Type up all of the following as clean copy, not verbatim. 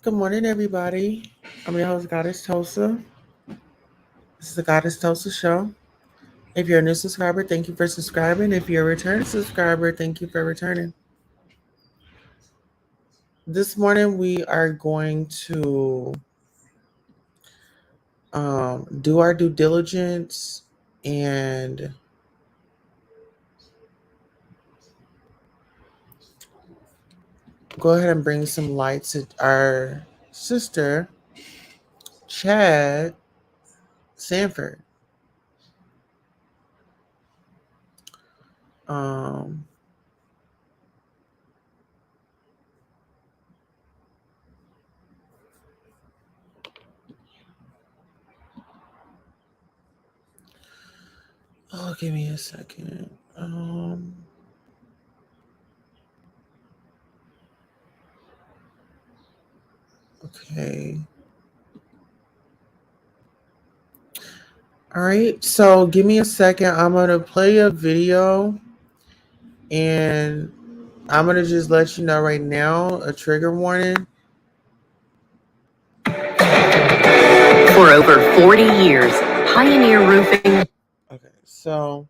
Good morning, everybody. I'm your host, Goddess Tosa. This is the Goddess Tosa Show. If you're a new subscriber, thank you for subscribing. If you're a return subscriber, thank you for returning. This morning, we are going to do our due diligence and go ahead and bring some light to our sister, Chad Sanford. Um, give me a second. Okay. All right. So give me a second. I'm going to play a video and I'm going to just let you know right now a trigger warning. For over 40 years, Pioneer Roofing. Okay. So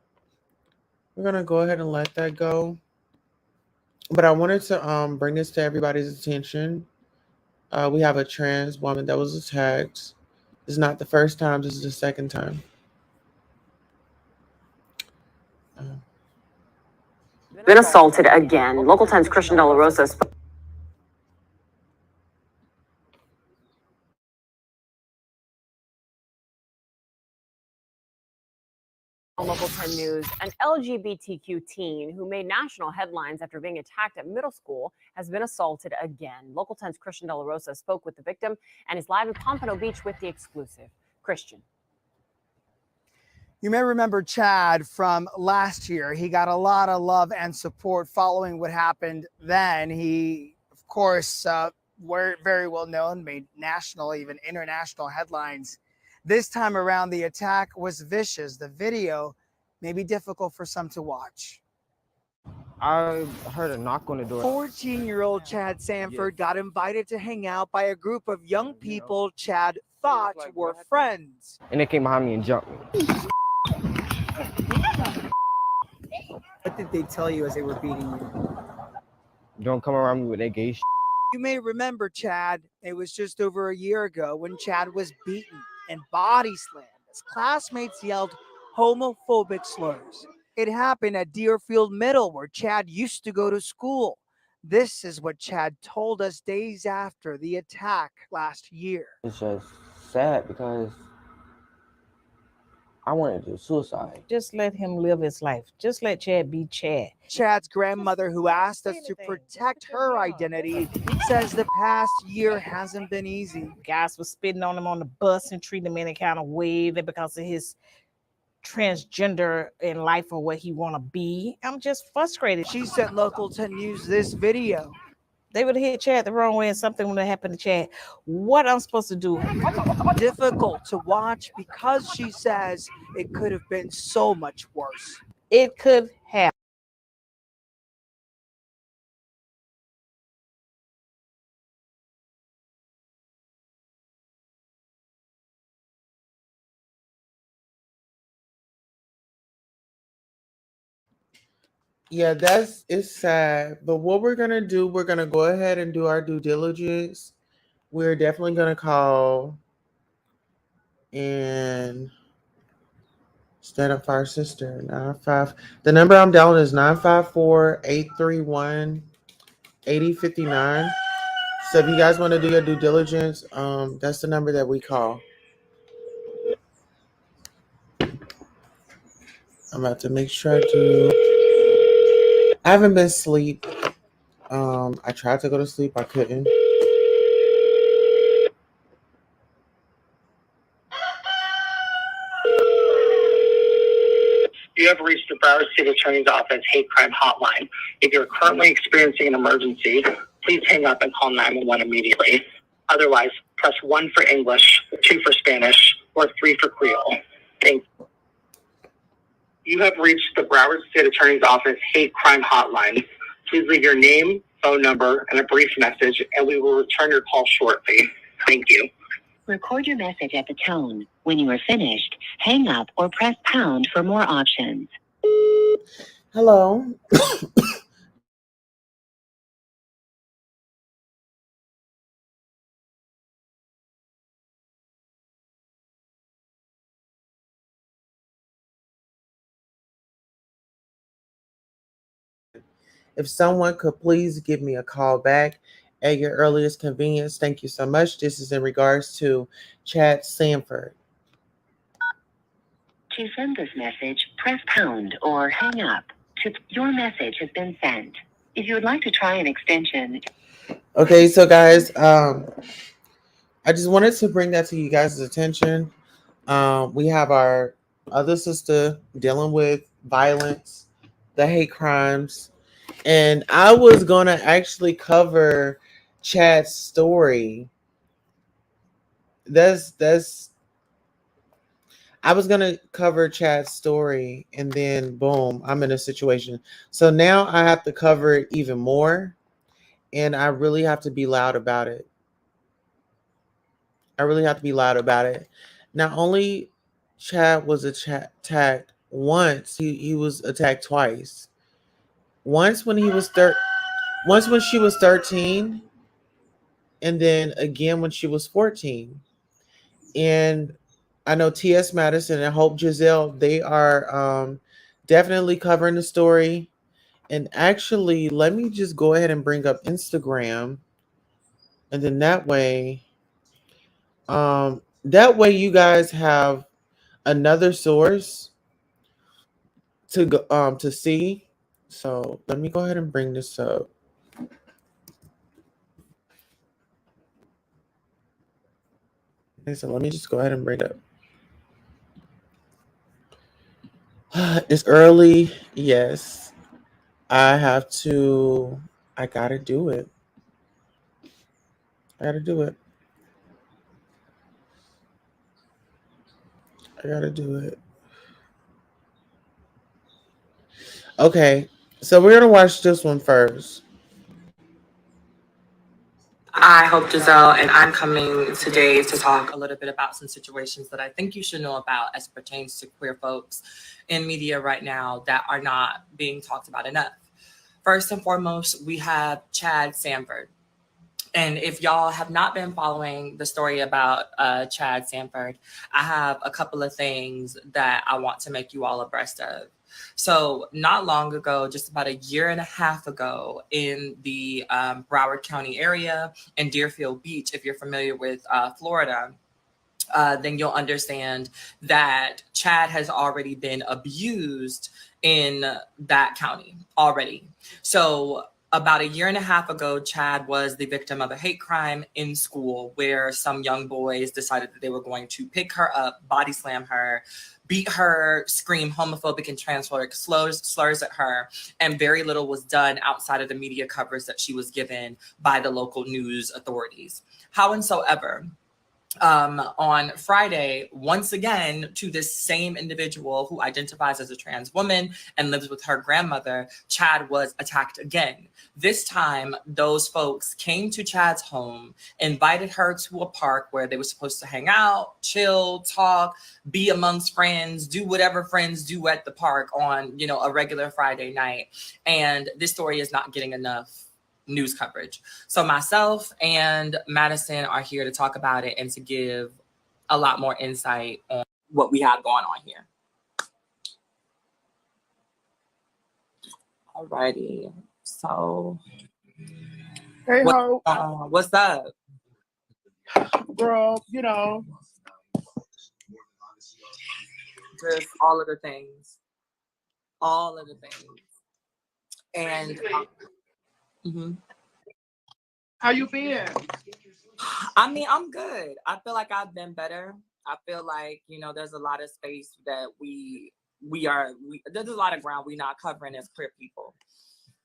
we're going to go ahead and let that go. But I wanted to bring this to everybody's attention. We have a trans woman that was attacked. This is not the first time. This is the second time. Been assaulted again. Local Times Christian De La Rosa spoke. Local 10 News, an LGBTQ teen who made national headlines after being attacked at middle school has been assaulted again. Local 10's Christian De La Rosa spoke with the victim and is live in Pompano Beach with the exclusive. Christian. You may remember Chad from last year. He got a lot of love and support following what happened then. He, of course, were very well known, made national, even international headlines. This time around, the attack was vicious. The video may be difficult for some to watch. I heard a knock on the door. 14-year-old Chad Sanford got invited to hang out by a group of young people Chad thought were friends. And they came behind me and jumped me. What did they tell you as they were beating you? Don't come around me with that gay shit. You may remember Chad. It was just over a year ago when Chad was beaten and body slammed as classmates yelled homophobic slurs. It happened at Deerfield Middle, where Chad used to go to school. This is what Chad told us days after the attack last year. It's just sad because I wanted to do suicide. Just let him live his life. Just let Chad be Chad. Chad's grandmother, who asked us to protect her identity, says the past year hasn't been easy. Guys were spitting on him on the bus and treating him any kind of way because of his transgender in life or what he want to be. I'm just frustrated. She sent Local 10 News this video. They would have hit Chad the wrong way and something would have happened to Chad. What I'm supposed to do? Difficult to watch because she says it could have been so much worse. It could have. Yeah, it's sad. But what we're gonna do, we're gonna go ahead and do our due diligence. We're definitely gonna call and stand up for our sister. 95. The number I'm dialing is 954-831-8059. So if you guys want to do your due diligence, that's the number that we call. I'm about to make sure I do. I haven't been asleep. I tried to go to sleep. I couldn't. You have reached the Broward City Attorney's Office Hate Crime Hotline. If you're currently experiencing an emergency, please hang up and call 911 immediately. Otherwise, press 1 for English, 2 for Spanish, or 3 for Creole. Thank you. You have reached the Broward State Attorney's Office Hate Crime Hotline. Please leave your name, phone number and a brief message, and we will return your call shortly. Thank you. Record your message at the tone. When you are finished, hang up or press pound for more options. Hello. If someone could please give me a call back at your earliest convenience, thank you so much. This is in regards to Chad Sanford. To send this message, press pound or hang up. Your message has been sent. If you would like to try an extension. Okay, so guys, I just wanted to bring that to you guys' attention. We have our other sister dealing with violence, the hate crimes, and I was gonna actually cover Chad's story. That's I was gonna cover Chad's story, and then boom, I'm in a situation. So now I have to cover it even more, and I really have to be loud about it. I really have to be loud about it. Not only Chad was attacked once, he was attacked twice. Once when once when she was 13, and then again when she was 14. And I know T.S. Madison and Hope Giselle, they are definitely covering the story. And actually, let me just go ahead and bring up Instagram, and then that way you guys have another source to go to see. So let me go ahead and bring this up. Okay, so let me just go ahead and bring it up. It's early, yes. I have to. I gotta do it. I gotta do it. I gotta do it. Okay, so we're gonna watch this one first. I Hope Giselle, and I'm coming today to talk a little bit about some situations that I think you should know about as it pertains to queer folks in media right now that are not being talked about enough. First and foremost, we have Chad Sanford. And if y'all have not been following the story about Chad Sanford, I have a couple of things that I want to make you all abreast of. So not long ago, just about a year and a half ago, in the Broward County area in Deerfield Beach, if you're familiar with Florida, then you'll understand that Chad has already been abused in that county already. So about a year and a half ago, Chad was the victim of a hate crime in school where some young boys decided that they were going to pick her up, body slam her, beat her, scream homophobic and transphobic slurs at her, and very little was done outside of the media coverage that she was given by the local news authorities. However, on Friday, once again, to this same individual who identifies as a trans woman and lives with her grandmother, Chad was attacked again. This time, those folks came to Chad's home, invited her to a park where they were supposed to hang out, chill, talk, be amongst friends, do whatever friends do at the park on, a regular Friday night. And this story is not getting enough news coverage. So myself and Madison are here to talk about it and to give a lot more insight on what we have going on here. Alrighty. So Hey, Hope. What's up? Girl, Just all of the things. All of the things. And how you been? I mean, I'm good. I feel like I've been better. I feel like, there's a lot of space that there's a lot of ground we're not covering as queer people.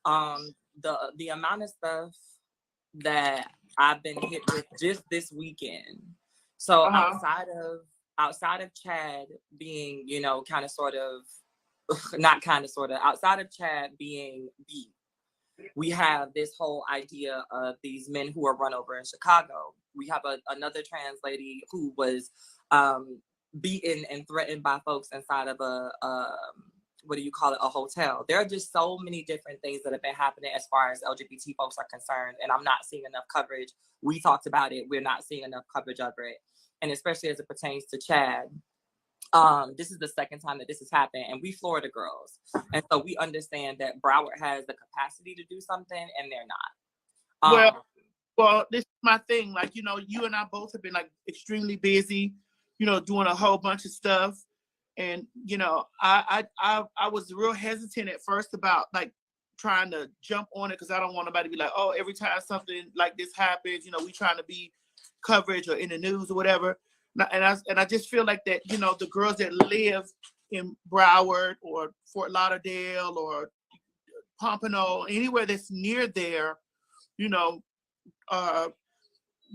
The amount of stuff that I've been hit with just this weekend. So outside of Chad being, outside of Chad being beat, We have this whole idea of these men who are run over in Chicago. We have another trans lady who was beaten and threatened by folks inside of a what do you call it, a hotel. There are just so many different things that have been happening as far as LGBT folks are concerned, and I'm not seeing enough coverage. We talked about it. We're not seeing enough coverage of it, and especially as it pertains to Chad. This is the second time that this has happened, and we Florida girls, and so we understand that Broward has the capacity to do something, and they're not. Well, this is my thing. Like, you know, you and I both have been like extremely busy, you know, doing a whole bunch of stuff. And, you know, I was real hesitant at first about like trying to jump on it, because I don't want nobody to be like, oh, every time something like this happens, you know, we trying to be coverage or in the news or whatever. And I just feel like that, you know, the girls that live in Broward or Fort Lauderdale or Pompano, anywhere that's near there, you know,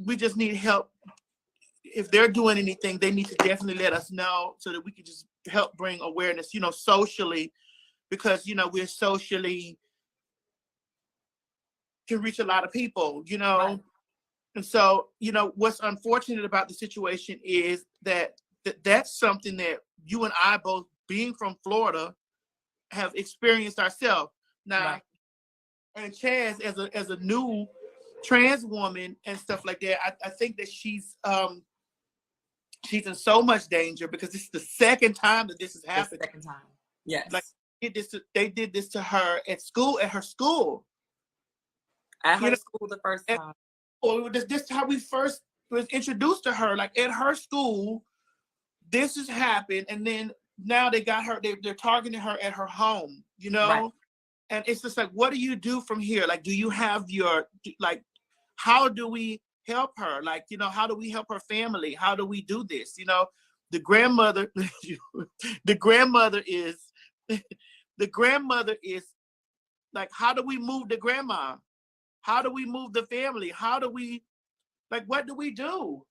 we just need help. If they're doing anything, they need to definitely let us know so that we can just help bring awareness, you know, socially, because, you know, we're socially can reach a lot of people, you know. Right. And so, you know, what's unfortunate about the situation is that that's something that you and I both, being from Florida, have experienced ourselves. Now, right. And Chaz, as a new trans woman and stuff like that, I think that she's in so much danger, because this is the second time that this has happened. The second time, yes. Like they did this to her at school, at her school. At her school the first time. Or this is how we first was introduced to her, like at her school. This has happened, and then now they got her. They're targeting her at her home, you know. Right. And it's just like, what do you do from here? Like, do you have your, like, how do we help her? Like, you know, how do we help her family? How do we do this? You know, the grandmother is like, how do we move the grandma? How do we move the family? How do we, like, what do we do?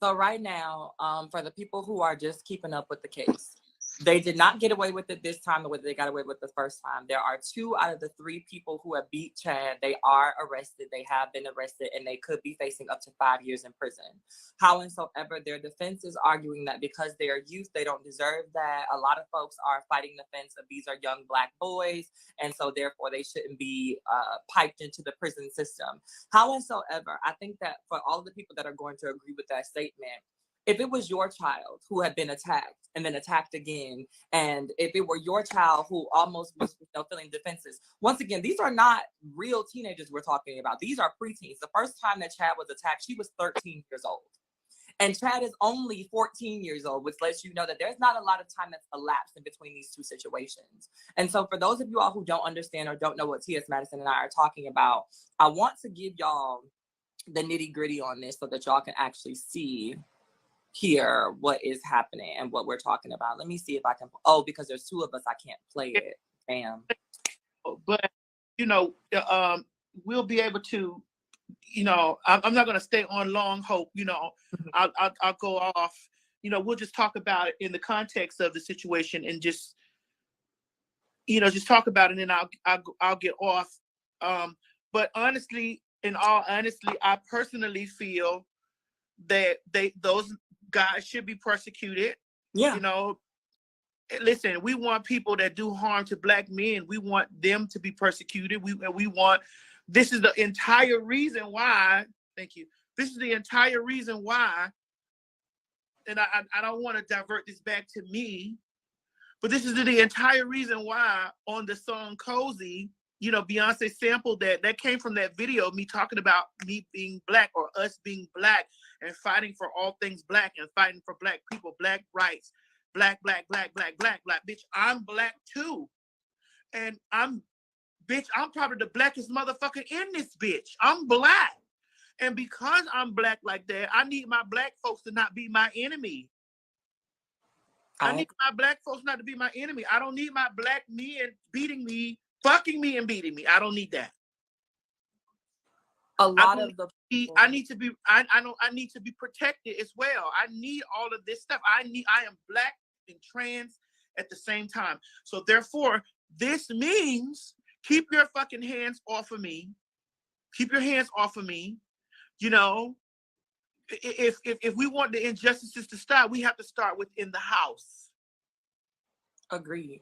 So right now, for the people who are just keeping up with the case, they did not get away with it this time the way they got away with the first time. There are 2 out of the 3 people who have beat Chad. They are arrested. They have been arrested, and they could be facing up to 5 years in prison. Howsoever, their defense is arguing that because they are youth, they don't deserve that. A lot of folks are fighting the fence of these are young Black boys, and so therefore they shouldn't be piped into the prison system. Howsoever, I think that for all of the people that are going to agree with that statement, if it was your child who had been attacked and then attacked again, and if it were your child who almost was, you know, feeling defenses, once again, these are not real teenagers we're talking about. These are preteens. The first time that Chad was attacked, she was 13 years old. And Chad is only 14 years old, which lets you know that there's not a lot of time that's elapsed in between these 2 situations. And so for those of you all who don't understand or don't know what T.S. Madison and I are talking about, I want to give y'all the nitty gritty on this so that y'all can actually hear what is happening and what we're talking about. Let me see if I can. Oh, because there's 2 of us, I can't play it. Damn. But, you know, we'll be able to, you know, I'm not going to stay on long, Hope. You know, I'll go off. You know, we'll just talk about it in the context of the situation and just, you know, just talk about it, and then I'll get off. But honestly, in all honesty, I personally feel that those guys should be persecuted. Yeah. You know, listen, we want people that do harm to Black men. We want them to be persecuted. We want, this is the entire reason why, thank you. This is the entire reason why, and I don't want to divert this back to me, but this is the entire reason why on the song Cozy, you know, Beyonce sampled that. That came from that video of me talking about me being Black, or us being Black, and fighting for all things Black, and fighting for Black people, Black rights, Black. Bitch, I'm Black too. And I'm probably the Blackest motherfucker in this bitch. I'm Black. And because I'm Black like that, I need my Black folks to not be my enemy. I need my Black folks not to be my enemy. I don't need my Black men beating me, fucking me and beating me. I don't need that. A lot of the people. I need to be protected as well. I need all of this stuff. I am Black and trans at the same time. So therefore, this means keep your fucking hands off of me. Keep your hands off of me. You know, if we want the injustices to stop, we have to start within the house. Agreed.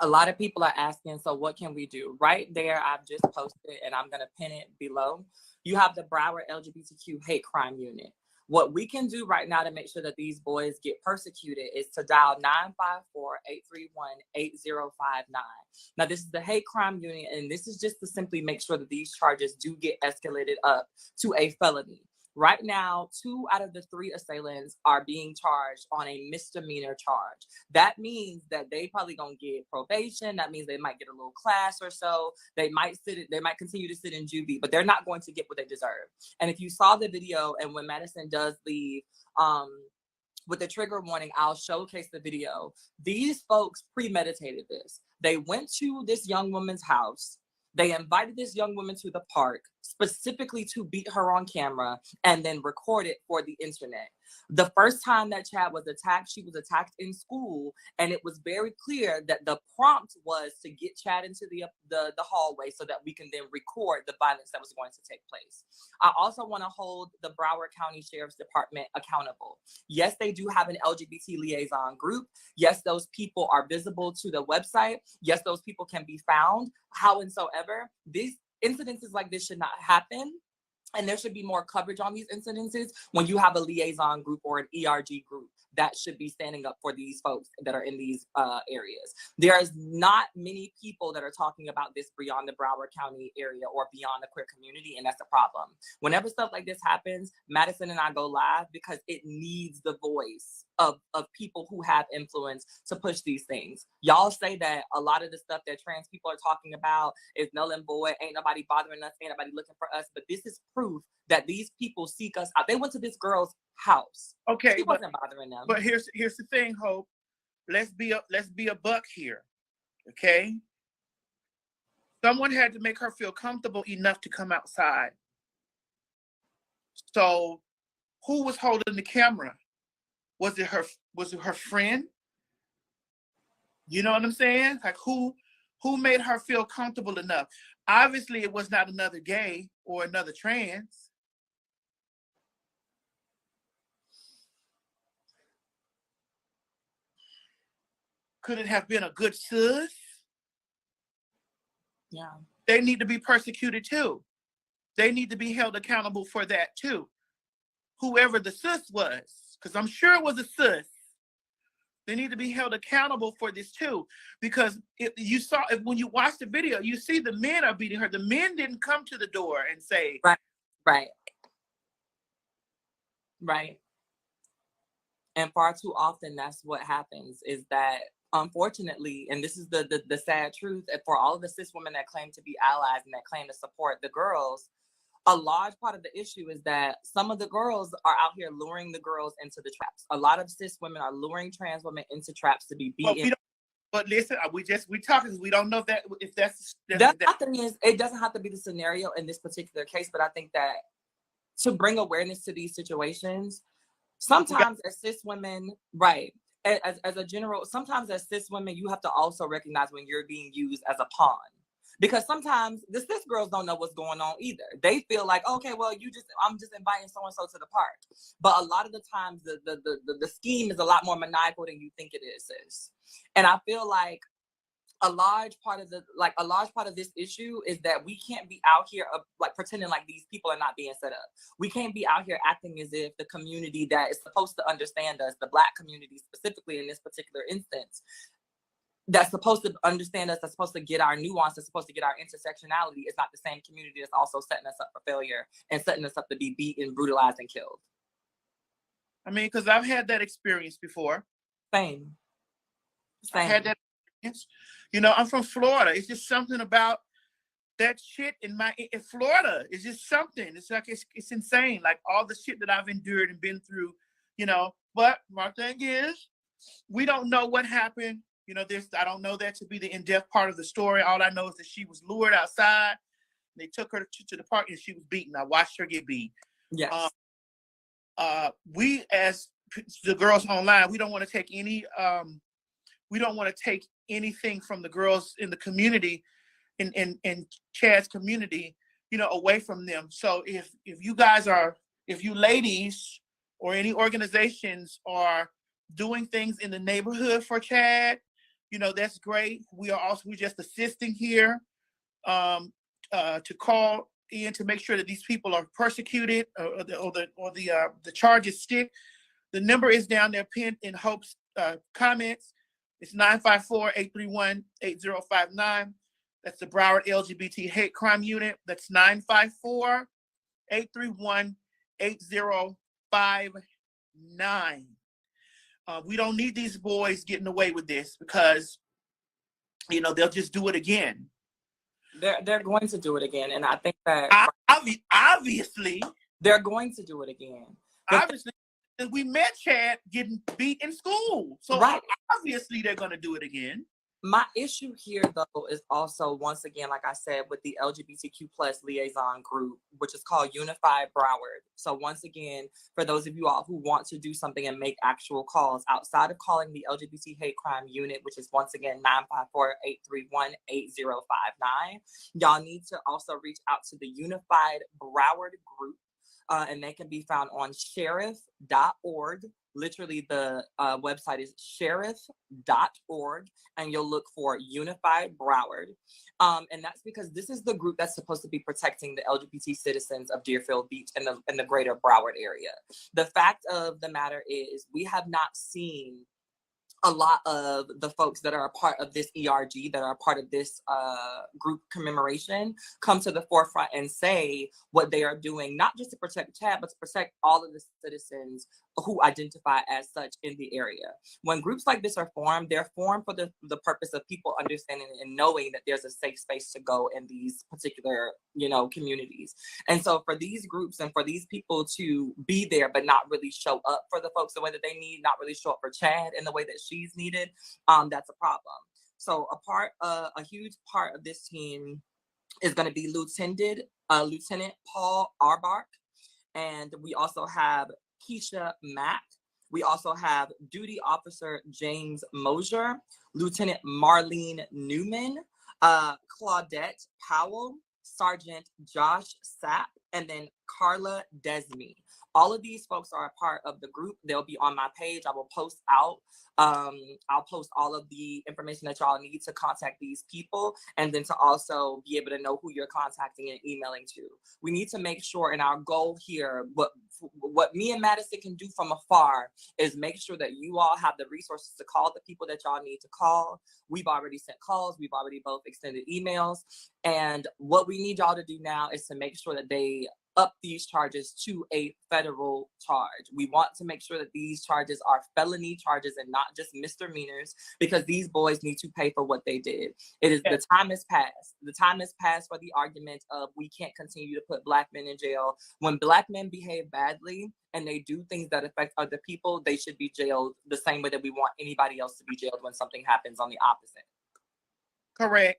A lot of people are asking, so what can we do? Right there, I've just posted, and I'm going to pin it below. You have the Broward LGBTQ hate crime unit. What we can do right now to make sure that these boys get persecuted is to dial 954-831-8059. Now, this is the hate crime unit, and this is just to simply make sure that these charges do get escalated up to a felony. Right now, 2 out of the 3 assailants are being charged on a misdemeanor charge. That means that they probably gonna get probation. That means they might get a little class or so. They might continue to sit in juvie, but they're not going to get what they deserve. And if you saw the video, and when Madison does leave, with the trigger warning, I'll showcase the video. These folks premeditated this. They went to this young woman's house. They invited this young woman to the park specifically to beat her on camera and then record it for the internet. The first time that Chad was attacked, she was attacked in school, and it was very clear that the prompt was to get Chad into the hallway so that we can then record the violence that was going to take place. I also want to hold the Broward County Sheriff's Department accountable. Yes, they do have an LGBT liaison group. Yes, those people are visible to the website. Yes, those people can be found. Howsoever, these incidences like this should not happen. And there should be more coverage on these incidences when you have a liaison group or an ERG group that should be standing up for these folks that are in these areas. There is not many people that are talking about this beyond the Broward County area or beyond the queer community, and that's a problem. Whenever stuff like this happens, Madison and I go live because it needs the voice of people who have influence to push these things. Y'all say that a lot of the stuff that trans people are talking about is null and void, ain't nobody bothering us, ain't nobody looking for us, but this is proof that these people seek us out. They went to this girl's house. Okay, she wasn't bothering them. But here's the thing, Hope. Let's be a buck here, okay? Someone had to make her feel comfortable enough to come outside. So, who was holding the camera? Was it her friend? You know what I'm saying? Like who made her feel comfortable enough? Obviously, it was not another gay or another trans. Could it have been a good sis? Yeah. They need to be persecuted too. They need to be held accountable for that too. Whoever the sis was, because I'm sure it was a sis. They need to be held accountable for this too, because when you watch the video, you see the men are beating her. The men didn't come to the door and say, right. And far too often, that's what happens. Is that unfortunately, and this is the sad truth, for all of the cis women that claim to be allies and that claim to support the girls, a large part of the issue is that some of the girls are out here luring the girls into the traps. A lot of cis women are luring trans women into traps to be beaten. But listen, we talking. We don't know if that's. The thing is, it doesn't have to be the scenario in this particular case, but I think that to bring awareness to these situations, sometimes as cis women, right? As a general, sometimes as cis women, you have to also recognize when you're being used as a pawn. Because sometimes the cis girls don't know what's going on either. They feel like, okay, well, I'm just inviting so-and-so to the park. But a lot of the times the scheme is a lot more maniacal than you think it is, sis. And I feel like a large part of this issue is that we can't be out here like pretending like these people are not being set up. We can't be out here acting as if the community that is supposed to understand us, the Black community specifically in this particular instance, that's supposed to understand us, that's supposed to get our nuance, that's supposed to get our intersectionality, is not the same community that's also setting us up for failure and setting us up to be beaten, brutalized, and killed. I mean, because I've had that experience before. Same. I had that experience. You know, I'm from Florida. It's just something about that shit in Florida. It's just something. It's like it's insane. Like all the shit that I've endured and been through, you know. But my thing is, we don't know what happened. You know, I don't know that to be the in-depth part of the story. All I know is that she was lured outside. They took her to the park and she was beaten. I watched her get beat. Yes. We, as the girls online, we don't want to take anything from the girls in the community in Chad's community, away from them. So if you ladies or any organizations are doing things in the neighborhood for Chad, that's great. We're just assisting here to call in to make sure that these people are persecuted or the charges stick. The number is down there pinned in Hope's comments. It's 954-831-8059. That's the Broward LGBT Hate Crime Unit. That's 954-831-8059. We don't need these boys getting away with this because, they'll just do it again. They're going to do it again, and I think that obviously they're going to do it again. Obviously, we met Chad getting beat in school, so right. Obviously they're going to do it again. My issue here, though, is also, once again, like I said, with the LGBTQ plus liaison group, which is called Unified Broward. So once again, for those of you all who want to do something and make actual calls outside of calling the LGBT hate crime unit, which is once again 954-831-8059, y'all need to also reach out to the Unified Broward group. And they can be found on sheriff.org. Literally, the website is sheriff.org, and you'll look for Unified Broward. And that's because this is the group that's supposed to be protecting the LGBT citizens of Deerfield Beach and the greater Broward area. The fact of the matter is we have not seen a lot of the folks that are a part of this ERG, that are a part of this group commemoration, come to the forefront and say what they are doing, not just to protect Chad, but to protect all of the citizens who identify as such in the area. When groups like this are formed, they're formed for the purpose of people understanding and knowing that there's a safe space to go in these particular, communities. And so for these groups and for these people to be there, but not really show up for the folks the way that they need, not really show up for Chad in the way that she's needed, that's a problem. So a huge part of this team is going to be Lieutenant Paul Arbark. And we also have Keisha Mack. We also have Duty Officer James Mosier, Lieutenant Marlene Newman, Claudette Powell, Sergeant Josh Sapp, and then Carla Desme. All of these folks are a part of the group. They'll be on my page. I will post out. I'll post all of the information that y'all need to contact these people, and then to also be able to know who you're contacting and emailing to. We need to make sure, and our goal here, what me and Madison can do from afar is make sure that you all have the resources to call the people that y'all need to call. We've already sent calls. We've already both extended emails. And what we need y'all to do now is to make sure that they up these charges to a federal charge. We want to make sure that these charges are felony charges and not just misdemeanors, because these boys need to pay for what they did. The time has passed. The time has passed for the argument of we can't continue to put Black men in jail. When Black men behave badly and they do things that affect other people, they should be jailed the same way that we want anybody else to be jailed when something happens on the opposite. Correct.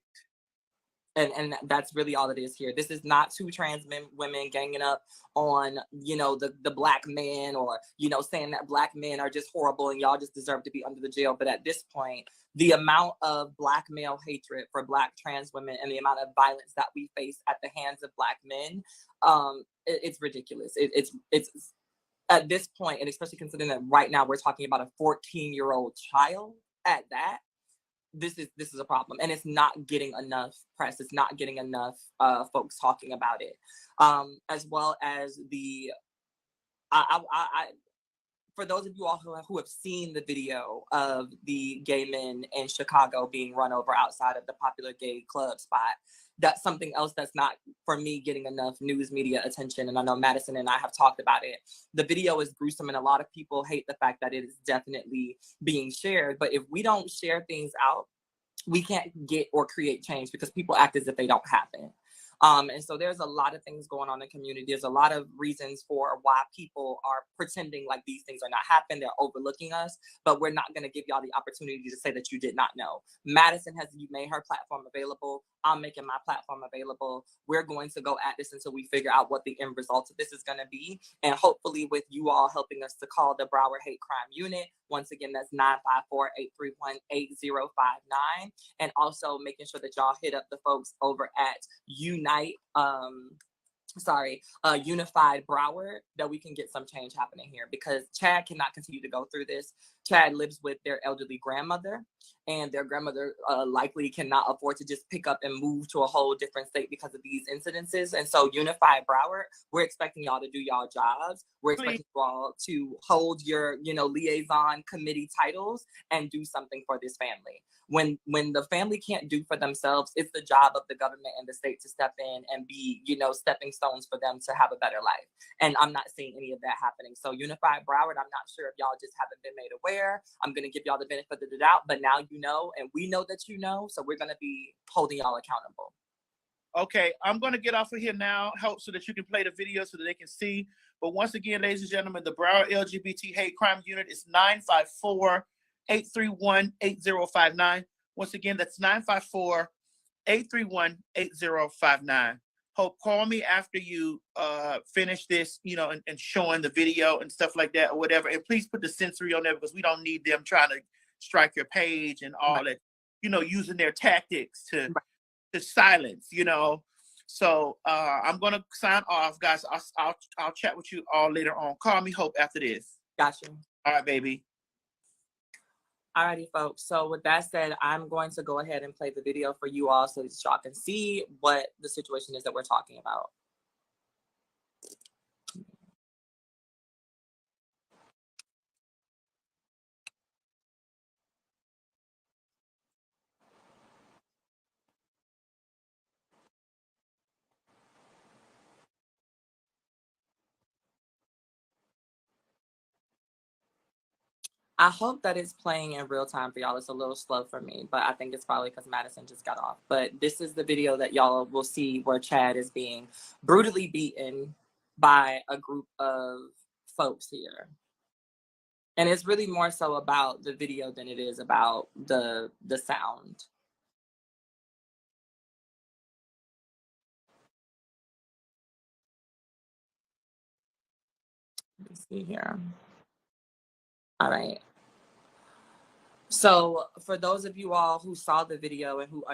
And that's really all it is here. This is not two trans women ganging up on, the Black man, or, saying that Black men are just horrible and y'all just deserve to be under the jail. But at this point, the amount of Black male hatred for Black trans women and the amount of violence that we face at the hands of Black men, it's ridiculous. It's at this point, and especially considering that right now we're talking about a 14-year-old child at that, this is a problem, and it's not getting enough press. It's not getting enough folks talking about it, as well as for those of you all who have seen the video of the gay men in Chicago being run over outside of the popular gay club spot, that's something else that's not, for me, getting enough news media attention. And I know Madison and I have talked about it. The video is gruesome, and a lot of people hate the fact that it is definitely being shared. But if we don't share things out, we can't get or create change, because people act as if they don't happen. And so there's a lot of things going on in the community. There's a lot of reasons for why people are pretending like these things are not happening. They're overlooking us, but we're not going to give y'all the opportunity to say that you did not know. Madison has made her platform available. I'm making my platform available. We're going to go at this until we figure out what the end result of this is going to be. And hopefully with you all helping us to call the Broward Hate Crime Unit. Once again, that's 954-831-8059. And also making sure that y'all hit up the folks over at Unified Broward, that we can get some change happening here, because Chad cannot continue to go through this. Chad lives with their elderly grandmother, and their grandmother likely cannot afford to just pick up and move to a whole different state because of these incidences. And so Unified Broward, we're expecting y'all to do y'all jobs. We're expecting you all to hold your, liaison committee titles and do something for this family. When the family can't do for themselves, it's the job of the government and the state to step in and be, stepping stones for them to have a better life. And I'm not seeing any of that happening. So Unified Broward, I'm not sure if y'all just haven't been made aware. I'm going to give y'all the benefit of the doubt, but now you know, and we know that you know, so we're going to be holding y'all accountable. Okay, I'm going to get off of here now, help so that you can play the video so that they can see. But once again, ladies and gentlemen, the Broward LGBT Hate Crime Unit is 954-831-8059. Once again, that's 954-831-8059. Hope, call me after you finish this, and showing the video and stuff like that or whatever. And please put the sensory on there, because we don't need them trying to strike your page and all that, using their tactics to silence, So I'm going to sign off, guys. I'll chat with you all later on. Call me, Hope, after this. Gotcha. All right, baby. Alrighty, folks. So with that said, I'm going to go ahead and play the video for you all so that y'all can see what the situation is that we're talking about. I hope that it's playing in real time for y'all. It's a little slow for me, but I think it's probably because Madison just got off. But this is the video that y'all will see where Chad is being brutally beaten by a group of folks here. And it's really more so about the video than it is about the sound. Let's see here. All right. So for those of you all who saw the video and who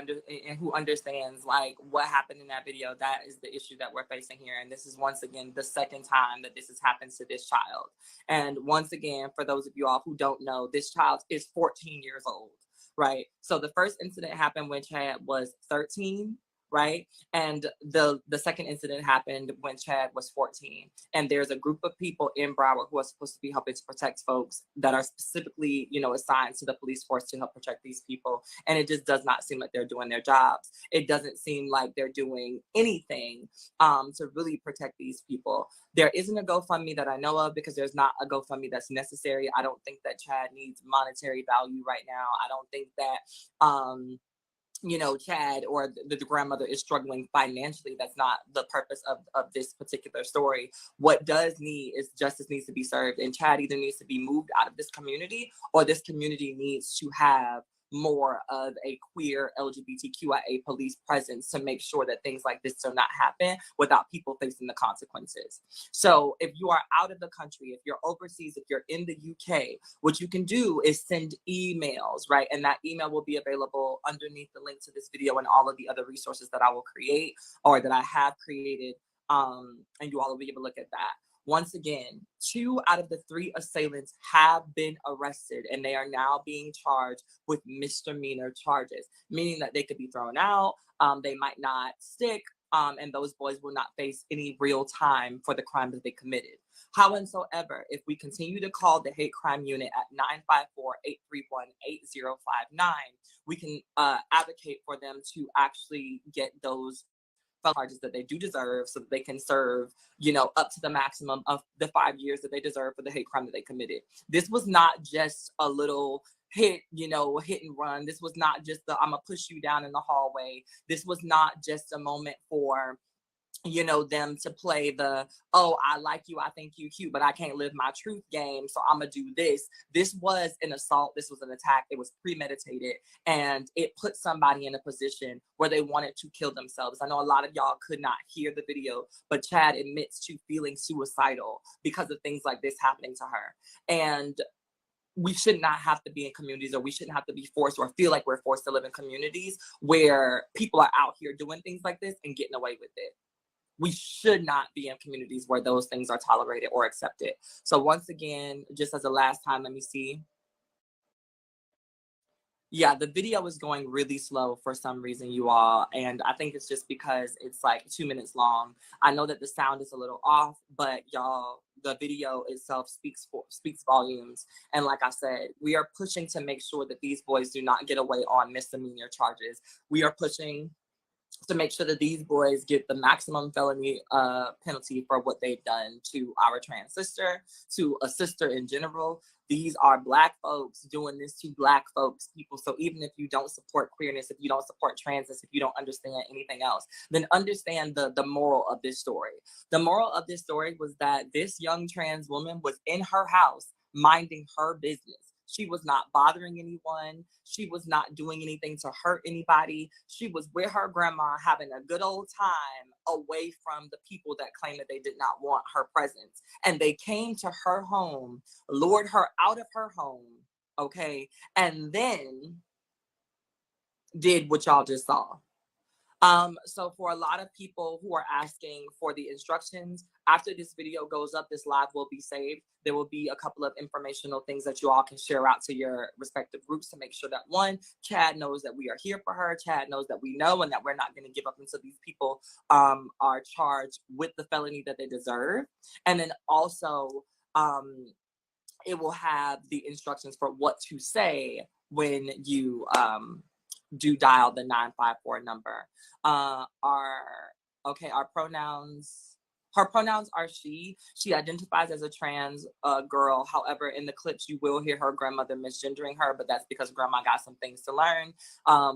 understands like what happened in that video, that is the issue that we're facing here. And this is once again the second time that this has happened to this child. And once again, for those of you all who don't know, this child is 14 years old, right? So the first incident happened when Chad was 13. Right. And the second incident happened when Chad was 14. And there's a group of people in Broward who are supposed to be helping to protect folks that are specifically, assigned to the police force to help protect these people. And it just does not seem like they're doing their jobs. It doesn't seem like they're doing anything to really protect these people. There isn't a GoFundMe that I know of, because there's not a GoFundMe that's necessary. I don't think that Chad needs monetary value right now. I don't think that Chad or the grandmother is struggling financially. That's not the purpose of this particular story. What does need is justice needs to be served, and Chad either needs to be moved out of this community, or this community needs to have more of a queer LGBTQIA police presence to make sure that things like this do not happen without people facing the consequences. So if you are out of the country, if you're overseas, if you're in the UK, what you can do is send emails, right? And that email will be available underneath the link to this video and all of the other resources that I will create or that I have created. And you all will be able to look at that. Once again, 2 out of the 3 assailants have been arrested, and they are now being charged with misdemeanor charges, meaning that they could be thrown out, they might not stick, and those boys will not face any real time for the crime that they committed. However, if we continue to call the hate crime unit at 954-831-8059, we can advocate for them to actually get those charges that they do deserve, so that they can serve, up to the maximum of the 5 years that they deserve for the hate crime that they committed. This was not just a little, hit and run. This was not just the I'm gonna push you down in the hallway. This was not just a moment for them to play the, oh, I like you, I think you cute, but I can't live my truth game, so I'm gonna do this. This was an assault. This was an attack. It was premeditated, and it put somebody in a position where they wanted to kill themselves. I know a lot of y'all could not hear the video, but Chad admits to feeling suicidal because of things like this happening to her. And we should not have to be in communities, or we shouldn't have to be forced or feel like we're forced to live in communities where people are out here doing things like this and getting away with it. We should not be in communities where those things are tolerated or accepted. So once again, just as a last time, let me see. Yeah, the video is going really slow for some reason, you all. And I think it's just because it's like 2 minutes long. I know that the sound is a little off, but y'all, the video itself speaks volumes. And like I said, we are pushing to make sure that these boys do not get away on misdemeanor charges. We are pushing to make sure that these boys get the maximum felony penalty for what they've done to our trans sister, to a sister in general. These are Black folks doing this to Black folks, people. So even if you don't support queerness, if you don't support transness, if you don't understand anything else, then understand the moral of this story. The moral of this story was that this young trans woman was in her house minding her business. She was not bothering anyone. She was not doing anything to hurt anybody. She was with her grandma having a good old time away from the people that claimed that they did not want her presence. And they came to her home, lured her out of her home, okay, and then did what y'all just saw. So for a lot of people who are asking for the instructions, after this video goes up, this live will be saved. There will be a couple of informational things that you all can share out to your respective groups to make sure that, one, Chad knows that we are here for her. Chad knows that we know and that we're not going to give up until these people are charged with the felony that they deserve. And then also, it will have the instructions for what to say when you do dial the 954 number. Our pronouns. Her pronouns are she. She identifies as a trans girl. However, in the clips, you will hear her grandmother misgendering her, but that's because grandma got some things to learn.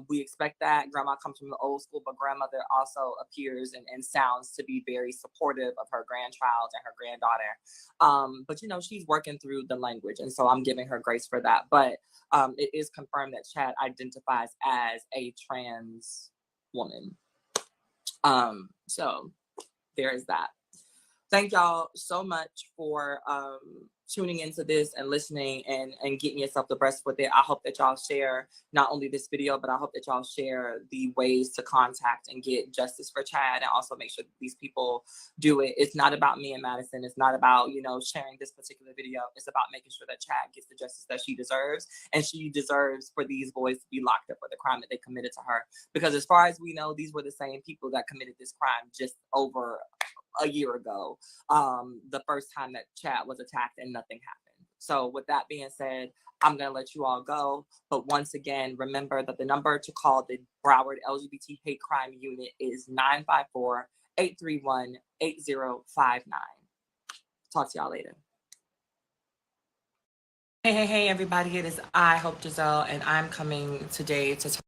We expect that. Grandma comes from the old school, but grandmother also appears and sounds to be very supportive of her grandchild and her granddaughter. But, she's working through the language, and so I'm giving her grace for that. But it is confirmed that Chad identifies as a trans woman. So there is that. Thank y'all so much for tuning into this and listening and getting yourself abreast with it. I hope that y'all share not only this video, but I hope that y'all share the ways to contact and get justice for Chad, and also make sure that these people do it. It's not about me and Madison. It's not about, sharing this particular video. It's about making sure that Chad gets the justice that she deserves, and she deserves for these boys to be locked up for the crime that they committed to her. Because as far as we know, these were the same people that committed this crime just over a year ago, the first time that Chad was attacked, and nothing happened. So with that being said, I'm going to let you all go. But once again, remember that the number to call the Broward LGBT Hate Crime Unit is 954-831-8059. Talk to y'all later. Hey, everybody. It is I, Hope Giselle, and I'm coming today to talk.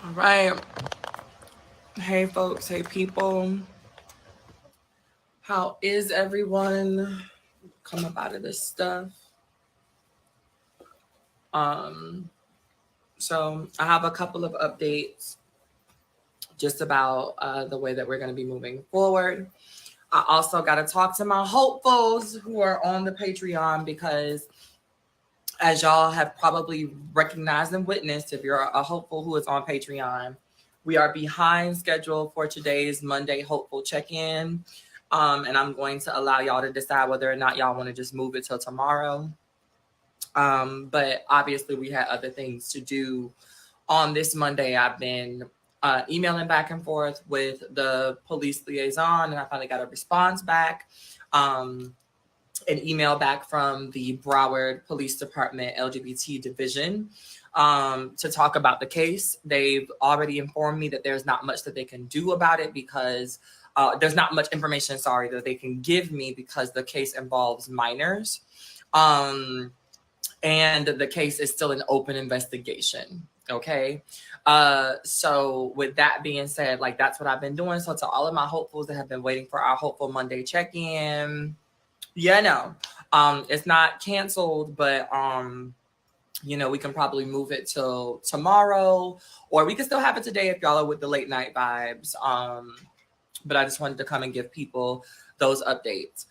All right. Hey, folks. Hey, people. How is everyone? Come up out of this stuff. So I have a couple of updates just about the way that we're going to be moving forward. I also got to talk to my hopefuls who are on the Patreon, because as y'all have probably recognized and witnessed, if you're a hopeful who is on Patreon, we are behind schedule for today's Monday Hopeful Check-In. And I'm going to allow y'all to decide whether or not y'all want to just move it till tomorrow. But obviously we had other things to do on this Monday. I've been emailing back and forth with the police liaison, and I finally got a response back. An email back from the Broward Police Department LGBT division to talk about the case. They've already informed me that there's not much that they can do about it, because there's not much information, that they can give me because the case involves minors. And the case is still an open investigation. Okay. So with that being said, like, that's what I've been doing. So to all of my hopefuls that have been waiting for our Hopeful Monday check-in, it's not canceled, but we can probably move it till tomorrow, or we can still have it today if y'all are with the late night vibes. But I just wanted to come and give people those updates.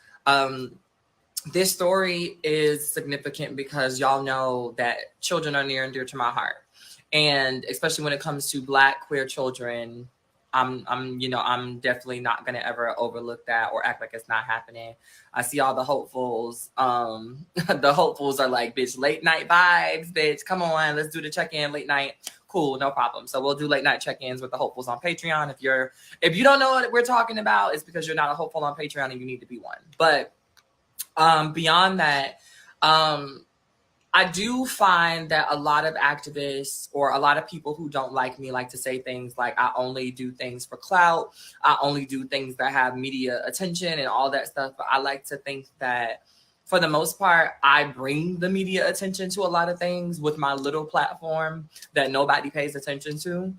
This story is significant because y'all know that children are near and dear to my heart. And especially when it comes to Black queer children, I'm definitely not gonna ever overlook that or act like it's not happening. I see all the hopefuls. The hopefuls are like, bitch, late night vibes, bitch. Come on, let's do the check-in late night. Cool, no problem. So we'll do late night check-ins with the hopefuls on Patreon. If you don't know what we're talking about, it's because you're not a hopeful on Patreon and you need to be one. But beyond that, I do find that a lot of activists or a lot of people who don't like me like to say things like, I only do things for clout. I only do things that have media attention and all that stuff. But I like to think that for the most part, I bring the media attention to a lot of things with my little platform that nobody pays attention to.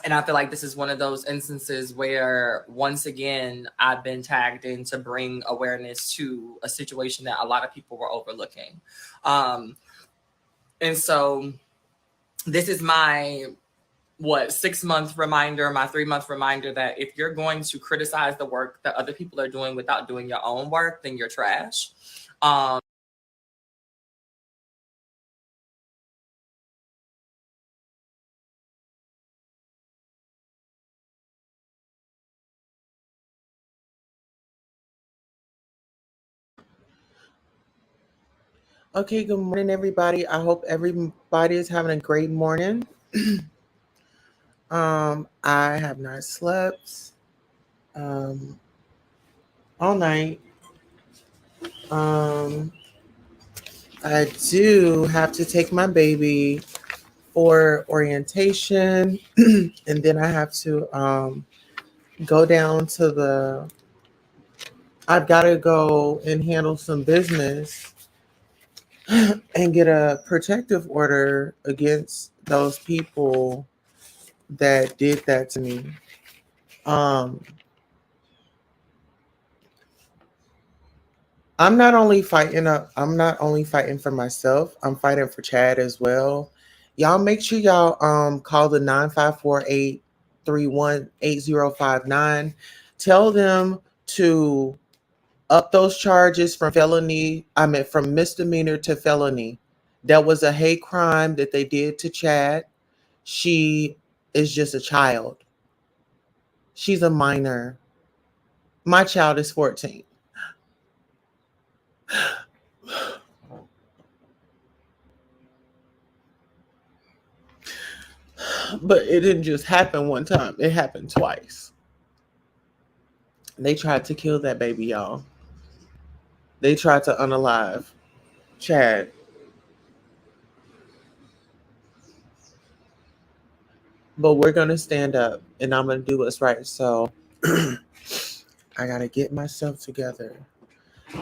And I feel like this is one of those instances where, once again, I've been tagged in to bring awareness to a situation that a lot of people were overlooking. And so this is my 6-month reminder, my 3-month reminder that if you're going to criticize the work that other people are doing without doing your own work, then you're trash. Okay, good morning, everybody. I hope everybody is having a great morning. I have not slept all night. I do have to take my baby for orientation, and then I have to go down to I've got to go and handle some business and get a protective order against those people that did that to me. I'm not only fighting for myself, I'm fighting for Chad as well. Y'all make sure y'all call the 954-831-8059. Tell them to up those charges from from misdemeanor to felony. That was a hate crime that they did to Chad. She is just a child. She's a minor. My child is 14. But it didn't just happen one time. It happened twice. They tried to kill that baby, y'all. They tried to unalive Chad. But we're going to stand up and I'm going to do what's right. So I got to get myself together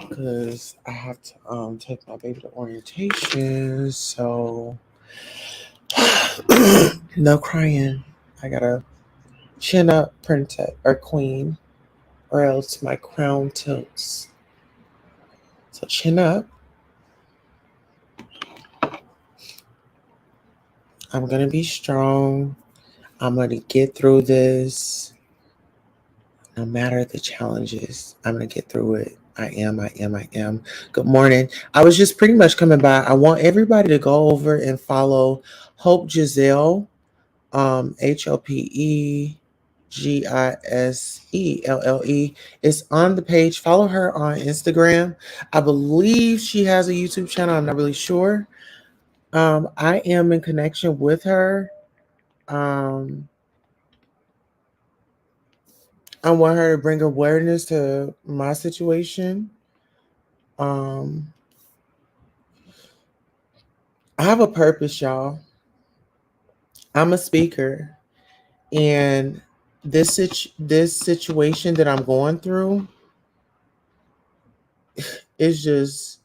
because I have to take my baby to orientation. So no crying. I got to chin up, princess or queen, or else my crown tilts. So chin up. I'm going to be strong. I'm going to get through this. No matter the challenges, I'm going to get through it. I am. Good morning. I was just pretty much coming by. I want everybody to go over and follow Hope Giselle, HOPEGISELLE. It's on the page. Follow her on Instagram. I believe she has a YouTube channel. I'm not really sure. I am in connection with her. I want her to bring awareness to my situation. I have a purpose, y'all. I'm a speaker, and this situation that I'm going through is just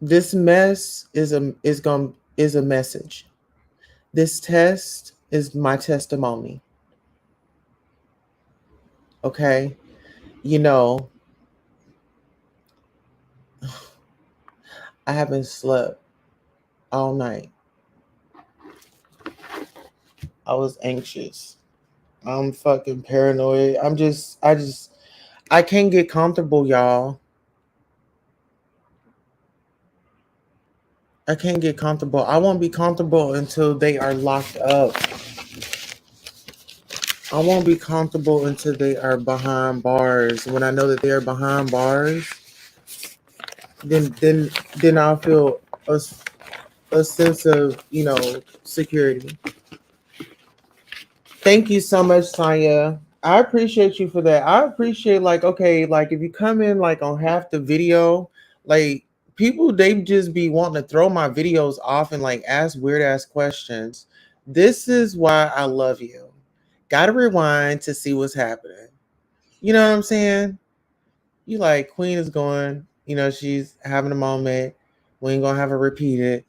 this mess is a message. This test is my testimony. Okay, you know, I haven't slept all night. I was anxious. I'm fucking paranoid. I can't get comfortable, y'all. I can't get comfortable. I won't be comfortable until they are locked up. I won't be comfortable until they are behind bars. When I know that they are behind bars, then I'll feel a sense of, security. Thank you so much, Saya. I appreciate you for that. I appreciate, like, okay, like if you come in like on half the video, like people they just be wanting to throw my videos off and like ask weird ass questions. This is why I love you. Gotta rewind to see what's happening. You know what I'm saying? You like Queen is going, she's having a moment. We ain't gonna have her repeat it.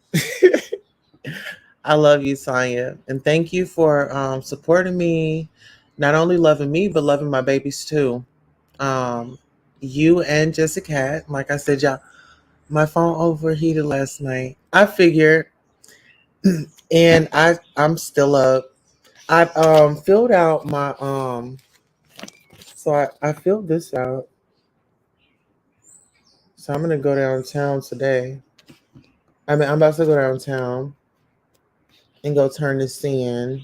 I love you, Sonya. And thank you for supporting me, not only loving me, but loving my babies too. Um, you and Jessica, like I said, y'all, my phone overheated last night. I figured, and I'm still up. I've filled out my so I filled this out. So I'm gonna go downtown today. I mean, I'm about to go downtown and go turn this in.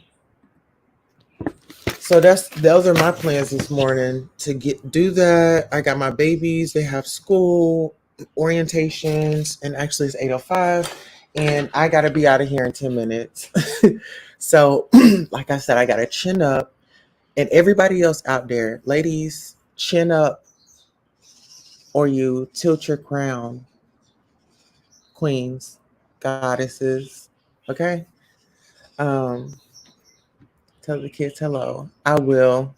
So those are my plans this morning to do that. I got my babies, they have school orientations, and actually it's 8:05, and I gotta be out of here in 10 minutes. So like I said, I gotta chin up, and everybody else out there, ladies, chin up or you tilt your crown, queens, goddesses. Okay. Um Tell the kids hello. I will.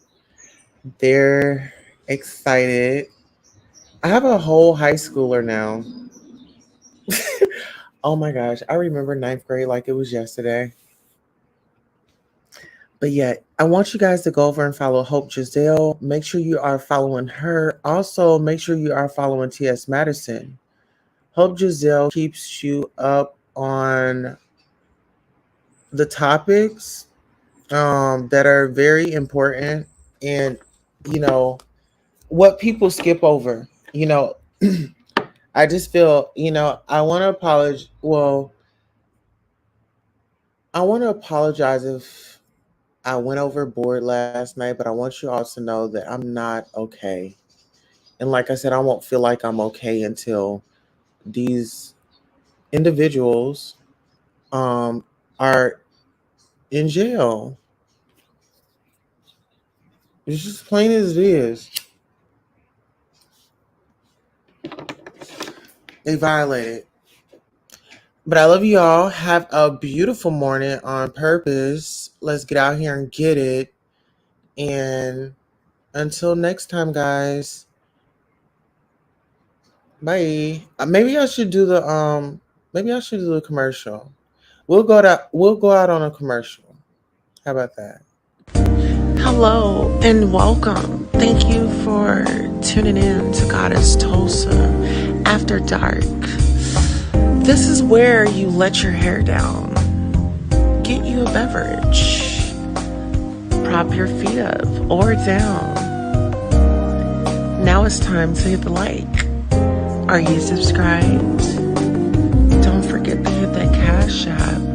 They're excited. I have a whole high schooler now. Oh my gosh. I remember ninth grade like it was yesterday. But yeah, I want you guys to go over and follow Hope Giselle. Make sure you are following her. Also, make sure you are following T.S. Madison. Hope Giselle keeps you up on the topics that are very important, and, what people skip over. I just feel, I want to apologize. Well, I want to apologize if I went overboard last night, but I want you all to know that I'm not okay. And like I said, I won't feel like I'm okay until these individuals are in jail. It's just plain as it is. They violated. But I love you all. Have a beautiful morning on purpose. Let's get out here and get it. And until next time, guys. Bye. Maybe I should do the commercial. We'll go out on a commercial. How about that? Hello and welcome. Thank you for tuning in to Goddess Tulsa After Dark. This is where you let your hair down, get you a beverage, prop your feet up or down. Now it's time to hit the like. Are you subscribed? Don't forget to hit that Cash App